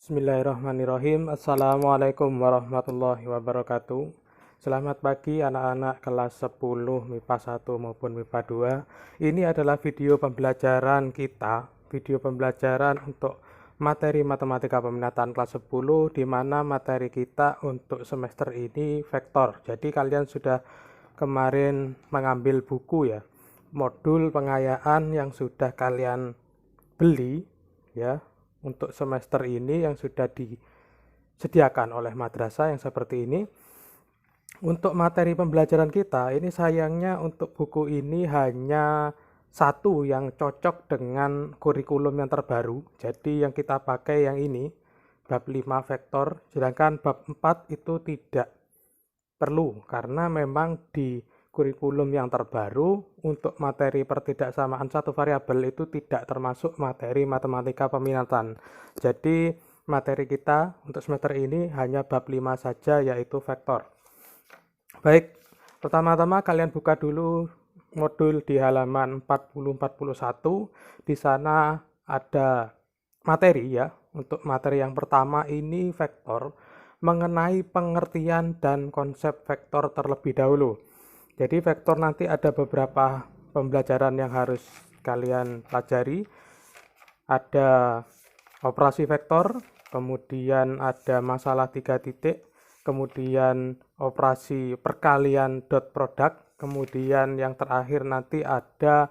Bismillahirrahmanirrahim. Assalamualaikum warahmatullahi wabarakatuh. Selamat pagi anak-anak kelas 10 MIPA 1 maupun MIPA 2. Ini adalah video pembelajaran kita, video pembelajaran untuk materi matematika peminatan kelas 10, di mana materi kita untuk semester ini vektor. Jadi kalian sudah kemarin mengambil buku ya, modul pengayaan yang sudah kalian beli ya, untuk semester ini yang sudah disediakan oleh madrasah yang seperti ini. Untuk materi pembelajaran kita ini sayangnya untuk buku ini hanya satu yang cocok dengan kurikulum yang terbaru. Jadi yang kita pakai yang ini, bab 5 vektor, sedangkan bab 4 itu tidak perlu karena memang di kurikulum yang terbaru untuk materi pertidaksamaan satu variabel itu tidak termasuk materi matematika peminatan. Jadi materi kita untuk semester ini hanya bab 5 saja, yaitu vektor. Baik, pertama-tama kalian buka dulu modul di halaman 40-41. Di sana ada materi ya. Untuk materi yang pertama ini vektor, mengenai pengertian dan konsep vektor terlebih dahulu. Jadi vektor nanti ada beberapa pembelajaran yang harus kalian pelajari. Ada operasi vektor, kemudian ada masalah 3 titik, kemudian operasi perkalian dot product, kemudian yang terakhir nanti ada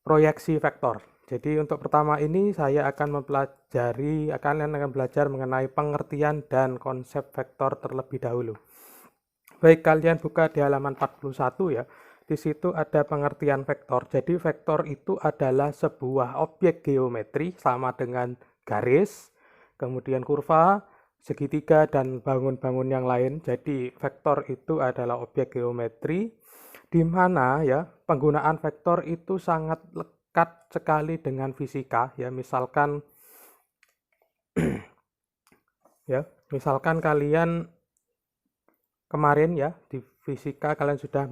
proyeksi vektor. Jadi untuk pertama ini saya akan kalian akan belajar mengenai pengertian dan konsep vektor terlebih dahulu. Baik, kalian buka di halaman 41 ya. Di situ ada pengertian vektor. Jadi vektor itu adalah sebuah objek geometri sama dengan garis, kemudian kurva, segitiga, dan bangun-bangun yang lain. Jadi vektor itu adalah objek geometri di mana ya penggunaan vektor itu sangat lekat sekali dengan fisika ya. Misalkan misalkan kalian kemarin ya di fisika kalian sudah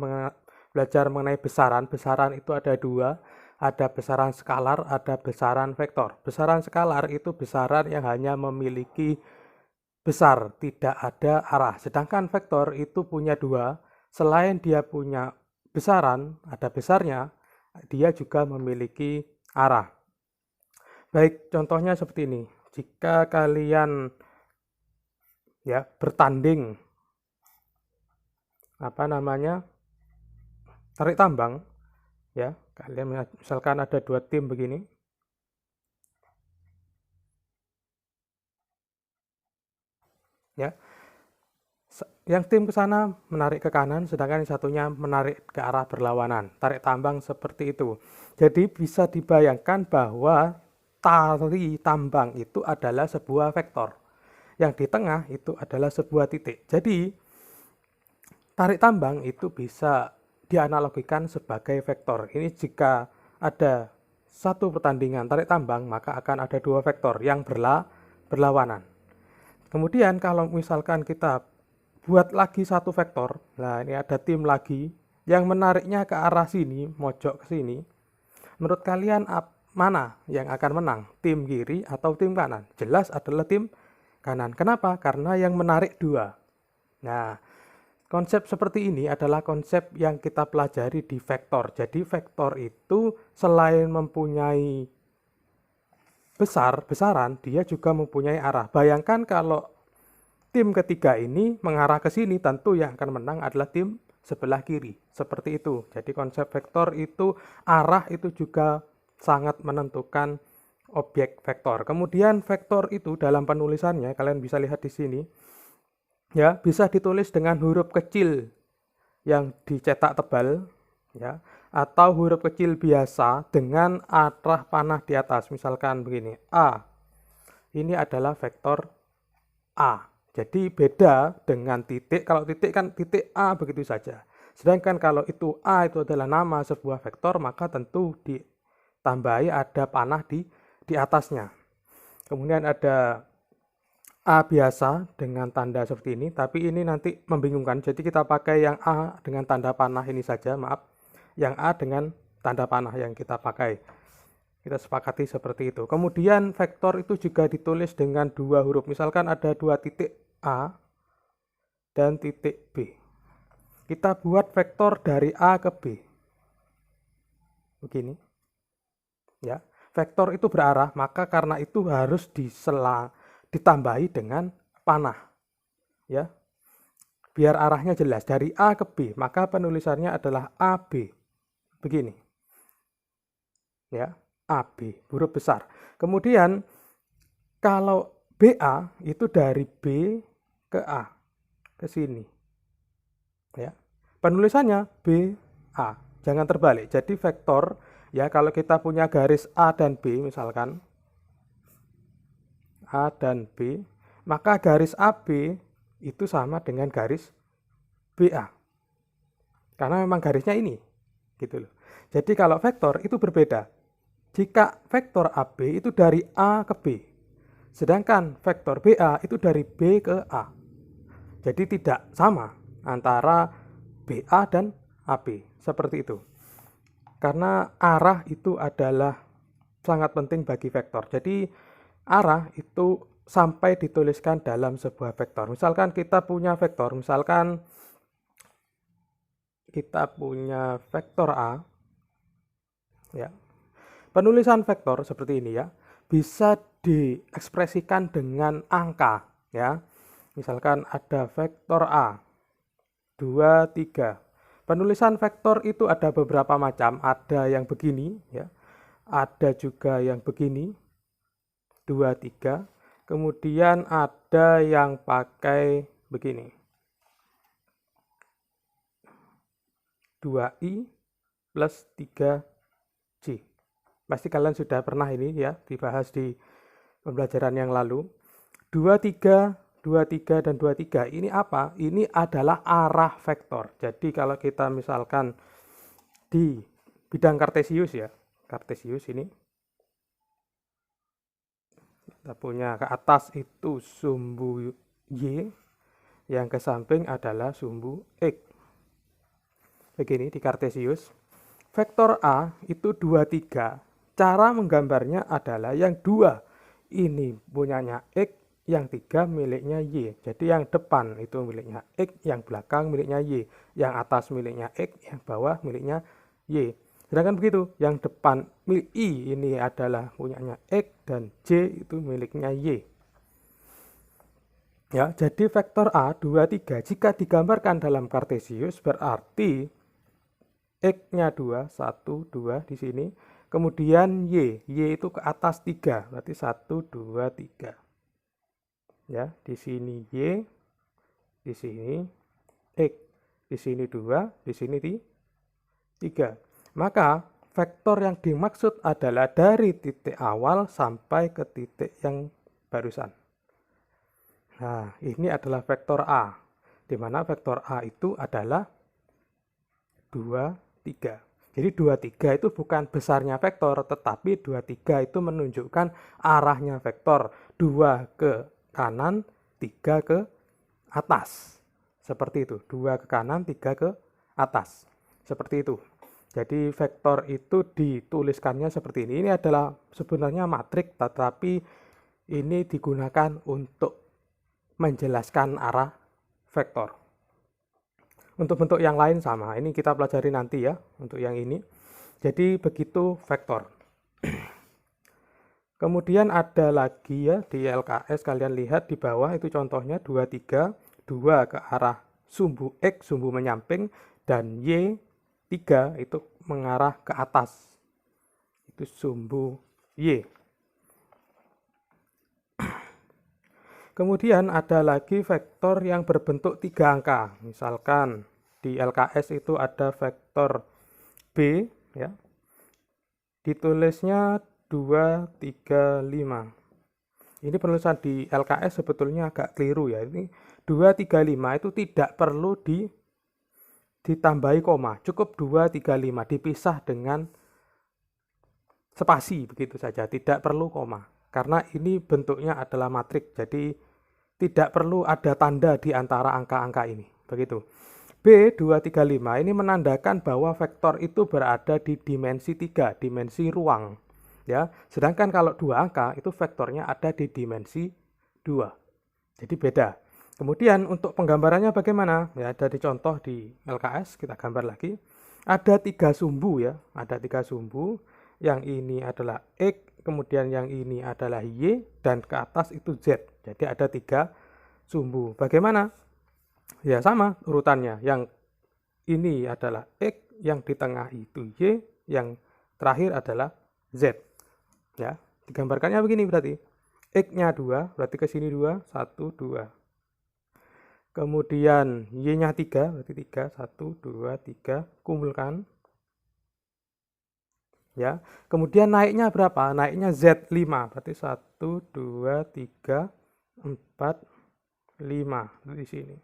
belajar mengenai besaran. Besaran itu ada dua, ada besaran skalar, ada besaran vektor. Besaran skalar itu besaran yang hanya memiliki besar, tidak ada arah. Sedangkan vektor itu punya dua, selain dia punya besaran, ada besarnya, dia juga memiliki arah. Baik, contohnya seperti ini. Jika kalian ya bertanding tarik tambang ya, kalian misalkan ada dua tim begini ya, yang tim ke sana menarik ke kanan, sedangkan yang satunya menarik ke arah berlawanan, tarik tambang seperti itu. Jadi bisa dibayangkan bahwa tali tambang itu adalah sebuah vektor, yang di tengah itu adalah sebuah titik. Jadi tarik tambang itu bisa dianalogikan sebagai vektor. Ini jika ada satu pertandingan tarik tambang, maka akan ada dua vektor yang berlawanan. Kemudian kalau misalkan kita buat lagi satu vektor, nah ini ada tim lagi yang menariknya ke arah sini, mojok ke sini. Menurut kalian mana yang akan menang? Tim kiri atau tim kanan? Jelas adalah tim kanan. Kenapa? Karena yang menarik dua. Nah, konsep seperti ini adalah konsep yang kita pelajari di vektor. Jadi vektor itu selain mempunyai besaran, dia juga mempunyai arah. Bayangkan kalau tim ketiga ini mengarah ke sini, tentu yang akan menang adalah tim sebelah kiri. Seperti itu. Jadi konsep vektor itu, arah itu juga sangat menentukan objek vektor. Kemudian vektor itu dalam penulisannya, kalian bisa lihat di sini, ya, bisa ditulis dengan huruf kecil yang dicetak tebal ya, atau huruf kecil biasa dengan arah panah di atas. Misalkan begini, A. Ini adalah vektor A. Jadi beda dengan titik. Kalau titik kan titik A begitu saja. Sedangkan kalau itu A itu adalah nama sebuah vektor, maka tentu ditambahi ada panah di atasnya. Kemudian ada A biasa dengan tanda seperti ini, tapi ini nanti membingungkan. Jadi kita pakai yang A dengan tanda panah ini saja, maaf. Yang A dengan tanda panah yang kita pakai. Kita sepakati seperti itu. Kemudian vektor itu juga ditulis dengan dua huruf. Misalkan ada dua titik A dan titik B. Kita buat vektor dari A ke B. Begini. Ya, vektor itu berarah, maka karena itu harus ditambahi dengan panah. Ya. Biar arahnya jelas dari A ke B, maka penulisannya adalah AB. Begini. Ya, AB, huruf besar. Kemudian kalau BA itu dari B ke A, ke sini. Ya. Penulisannya BA, jangan terbalik. Jadi vektor, ya, kalau kita punya garis A dan B misalkan, A dan B, maka garis AB itu sama dengan garis BA. Karena memang garisnya ini, gitu loh. Jadi kalau vektor itu berbeda. Jika vektor AB itu dari A ke B, sedangkan vektor BA itu dari B ke A. Jadi tidak sama antara BA dan AB, seperti itu. Karena arah itu adalah sangat penting bagi vektor. Jadi arah itu sampai dituliskan dalam sebuah vektor. Misalkan kita punya vektor, misalkan kita punya vektor A, ya. Penulisan vektor seperti ini ya, bisa diekspresikan dengan angka, ya. Misalkan ada vektor A 2, 3. Penulisan vektor itu ada beberapa macam, ada yang begini, ya. Ada juga yang begini, 2, 3. Kemudian ada yang pakai begini, 2i plus 3j. Pasti kalian sudah pernah ini ya, dibahas di pembelajaran yang lalu. 23, 23 dan 23 ini apa? Ini adalah arah vektor. Jadi kalau kita misalkan di bidang kartesius ya, kartesius ini kita punya ke atas itu sumbu Y, yang ke samping adalah sumbu X. Begini di kartesius. Vektor A itu 23. Cara menggambarnya adalah yang 2 ini punyanya X, yang 3 miliknya Y. Jadi yang depan itu miliknya X, yang belakang miliknya Y. Yang atas miliknya X, yang bawah miliknya Y. Sedangkan begitu, yang depan milik I ini adalah punyanya X dan J itu miliknya Y. Ya, jadi vektor A 23 jika digambarkan dalam kartesius berarti X-nya 2, 1, 2 di sini. Kemudian Y itu ke atas 3, berarti 1, 2, 3. Ya, di sini Y, di sini X, di sini 2, di sini 3. Maka vektor yang dimaksud adalah dari titik awal sampai ke titik yang barusan. Nah, ini adalah vektor A, di mana vektor A itu adalah 2, 3. Jadi 23 itu bukan besarnya vektor, tetapi 23 itu menunjukkan arahnya vektor. 2 ke kanan, 3 ke atas. Seperti itu, 2 ke kanan, 3 ke atas. Seperti itu. Jadi vektor itu dituliskannya seperti ini. Ini adalah sebenarnya matrik, tetapi ini digunakan untuk menjelaskan arah vektor. Untuk bentuk yang lain sama, ini kita pelajari nanti ya, untuk yang ini. Jadi begitu vektor. Kemudian ada lagi ya di LKS, kalian lihat di bawah itu contohnya 23, 2 ke arah sumbu X, sumbu menyamping, dan Y 3 itu mengarah ke atas. Itu sumbu Y. Kemudian ada lagi vektor yang berbentuk 3 angka. Misalkan di LKS itu ada vektor B ya. Ditulisnya 2, 3, 5. Ini penulisan di LKS sebetulnya agak keliru ya. Ini 2, 3, 5 itu tidak perlu ditambahi koma, cukup 2, 3, 5 dipisah dengan spasi begitu saja, tidak perlu koma. Karena ini bentuknya adalah matrik, jadi tidak perlu ada tanda di antara angka-angka ini. Begitu. B 2, 3, 5 ini menandakan bahwa vektor itu berada di dimensi 3, dimensi ruang. ya. Sedangkan kalau 2 angka itu vektornya ada di dimensi 2. Jadi beda. Kemudian untuk penggambarannya bagaimana? Ya, ada di contoh di LKS, kita gambar lagi. Ada 3 sumbu ya, ada 3 sumbu. Yang ini adalah X, kemudian yang ini adalah Y, dan ke atas itu Z. Jadi ada 3 sumbu. Bagaimana? Ya sama urutannya. Yang ini adalah X, yang di tengah itu Y, yang terakhir adalah Z. Ya, digambarkannya begini berarti. X-nya 2, berarti ke sini 2, 1, 2. Kemudian Y-nya 3, berarti 3, 1, 2, 3, kumpulkan. Ya, kemudian naiknya berapa? Naiknya Z5, berarti 1, 2, 3, 4, 5 di sini.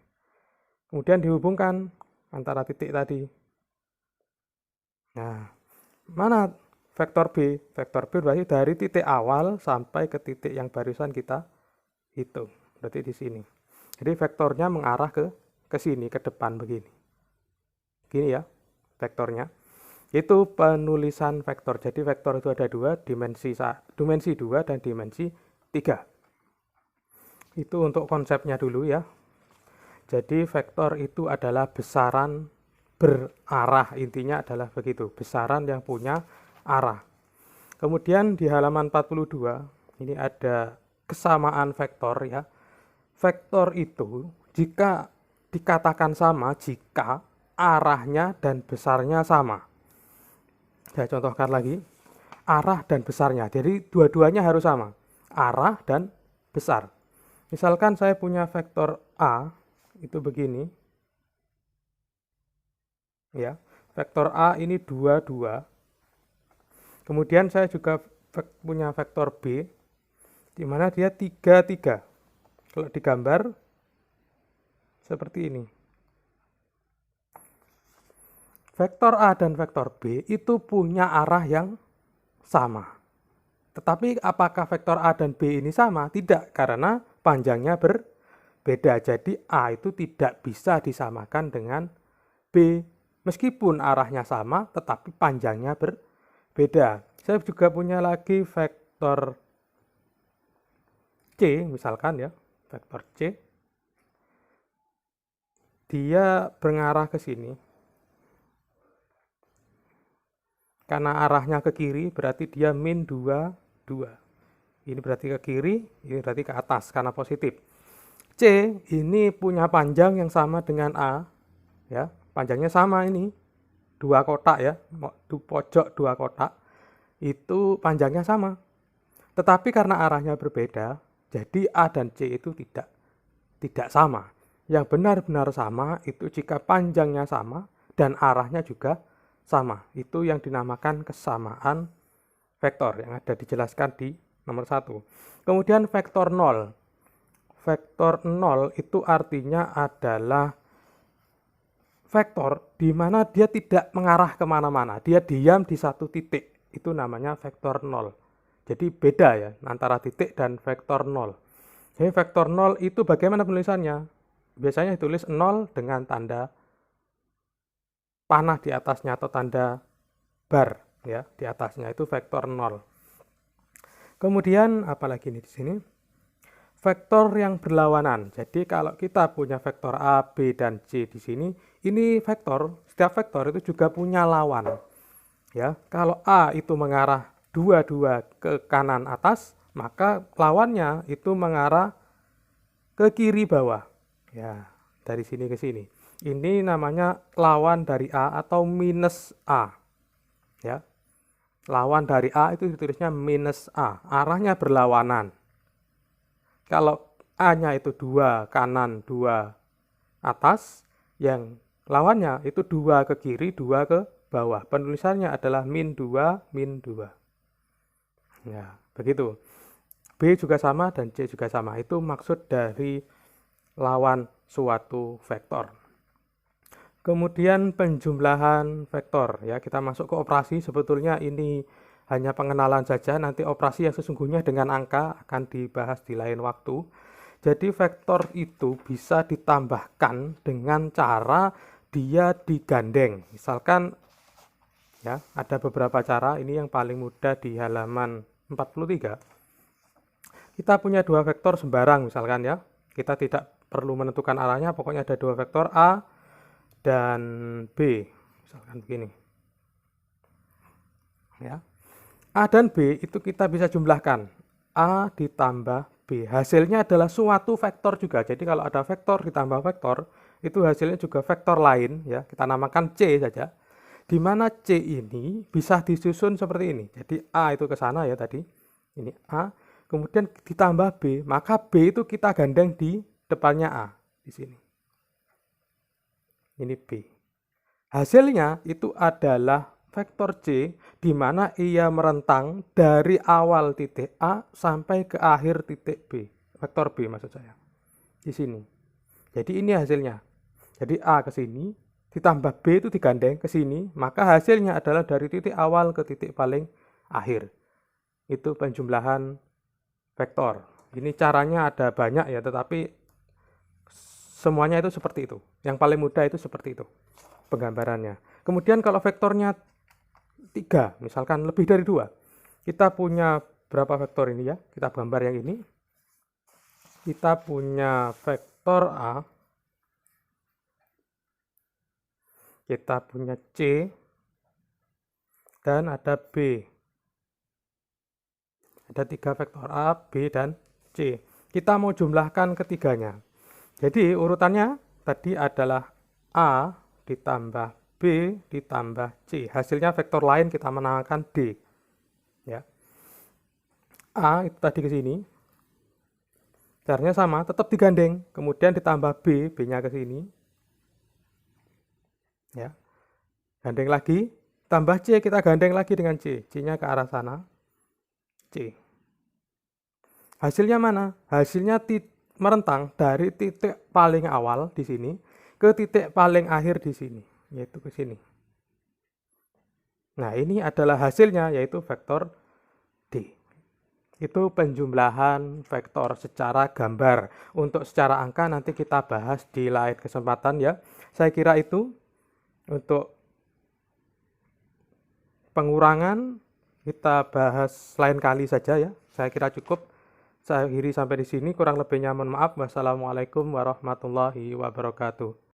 Kemudian dihubungkan antara titik tadi. Nah, mana vektor B? Vektor B berarti dari titik awal sampai ke titik yang barusan kita hitung. Berarti di sini. Jadi vektornya mengarah ke sini, ke depan begini. Gini ya, vektornya. Itu penulisan vektor. Jadi vektor itu ada 2, dimensi 2 dan dimensi 3. Itu untuk konsepnya dulu ya. Jadi vektor itu adalah besaran berarah, intinya adalah begitu, besaran yang punya arah. Kemudian di halaman 42, ini ada kesamaan vektor ya. Vektor itu jika dikatakan sama jika arahnya dan besarnya sama. Saya contohkan lagi, arah dan besarnya. Jadi dua-duanya harus sama, arah dan besar. Misalkan saya punya vektor A, itu begini. Ya, vektor A ini 2, 2. Kemudian saya juga punya vektor B, di mana dia 3, 3. Kalau digambar, seperti ini. Vektor A dan vektor B itu punya arah yang sama. Tetapi apakah vektor A dan B ini sama? Tidak, karena panjangnya berbeda. Jadi A itu tidak bisa disamakan dengan B. Meskipun arahnya sama, tetapi panjangnya berbeda. Saya juga punya lagi vektor C, misalkan ya, vektor C. Dia mengarah ke sini. Karena arahnya ke kiri, berarti dia min 2, 2. Ini berarti ke kiri, ini berarti ke atas, karena positif. C ini punya panjang yang sama dengan A. Ya, panjangnya sama ini. 2 kotak ya, pojok 2 kotak. Itu panjangnya sama. Tetapi karena arahnya berbeda, jadi A dan C itu tidak sama. Yang benar-benar sama itu jika panjangnya sama dan arahnya juga sama. Itu yang dinamakan kesamaan vektor yang ada dijelaskan di nomor 1. Kemudian vektor 0. Vektor 0 itu artinya adalah vektor di mana dia tidak mengarah kemana-mana. Dia diam di satu titik. Itu namanya vektor 0. Jadi beda ya antara titik dan vektor 0. Jadi vektor 0 itu bagaimana penulisannya? Biasanya ditulis 0 dengan tanda panah di atasnya atau tanda bar ya di atasnya, itu vektor 0. Kemudian apalagi nih di sini? Vektor yang berlawanan. Jadi kalau kita punya vektor A, B dan C di sini, ini vektor, setiap vektor itu juga punya lawan. Ya, kalau A itu mengarah 2, 2 ke kanan atas, maka lawannya itu mengarah ke kiri bawah. Ya, dari sini ke sini. Ini namanya lawan dari A atau minus A. Ya. Lawan dari A itu ditulisnya minus A. Arahnya berlawanan. Kalau A-nya itu 2 kanan, 2 atas, yang lawannya itu 2 ke kiri, 2 ke bawah. Penulisannya adalah min 2, min 2. Ya, begitu. B juga sama dan C juga sama. Itu maksud dari lawan suatu vektor. Kemudian penjumlahan vektor ya, kita masuk ke operasi. Sebetulnya ini hanya pengenalan saja, nanti operasi yang sesungguhnya dengan angka akan dibahas di lain waktu. Jadi vektor itu bisa ditambahkan dengan cara dia digandeng. Misalkan Ya, ada beberapa cara, ini yang paling mudah di halaman 43. Kita punya dua vektor sembarang misalkan ya. Kita tidak perlu menentukan arahnya, pokoknya ada dua vektor A dan B. Misalkan begini. Ya. A dan B itu kita bisa jumlahkan. A ditambah B. Hasilnya adalah suatu vektor juga. Jadi kalau ada vektor ditambah vektor, itu hasilnya juga vektor lain ya. Kita namakan C saja. Di mana C ini bisa disusun seperti ini. Jadi A itu ke sana ya tadi. Ini A, kemudian ditambah B, maka B itu kita gandeng di depannya A di sini. Ini B. Hasilnya itu adalah vektor C di mana ia merentang dari awal titik A sampai ke akhir titik B. Vektor B maksud saya. Di sini. Jadi ini hasilnya. Jadi A ke sini ditambah B itu digandeng ke sini, maka hasilnya adalah dari titik awal ke titik paling akhir. Itu penjumlahan vektor. Ini caranya ada banyak ya, tetapi semuanya itu seperti itu. Yang paling mudah itu seperti itu penggambarannya. Kemudian kalau vektornya 3, misalkan lebih dari 2, kita punya berapa vektor ini ya? Kita gambar yang ini. Kita punya vektor A, kita punya C, dan ada B. Ada 3 vektor A, B, dan C. Kita mau jumlahkan ketiganya. Jadi urutannya tadi adalah A ditambah B ditambah C. Hasilnya vektor lain kita menamakan D. Ya. A itu tadi ke sini. Caranya sama, tetap digandeng. Kemudian ditambah B, B-nya ke sini. Ya. Gandeng lagi, tambah C, kita gandeng lagi dengan C. C-nya ke arah sana. C. Hasilnya mana? Hasilnya merentang dari titik paling awal di sini ke titik paling akhir di sini, yaitu ke sini. Nah, ini adalah hasilnya, yaitu vektor D. Itu penjumlahan vektor secara gambar. Untuk secara angka nanti kita bahas di lain kesempatan ya. Saya kira itu untuk pengurangan kita bahas lain kali saja ya. Saya kira cukup. Saya akhiri sampai di sini. Kurang lebihnya mohon maaf. Wassalamualaikum warahmatullahi wabarakatuh.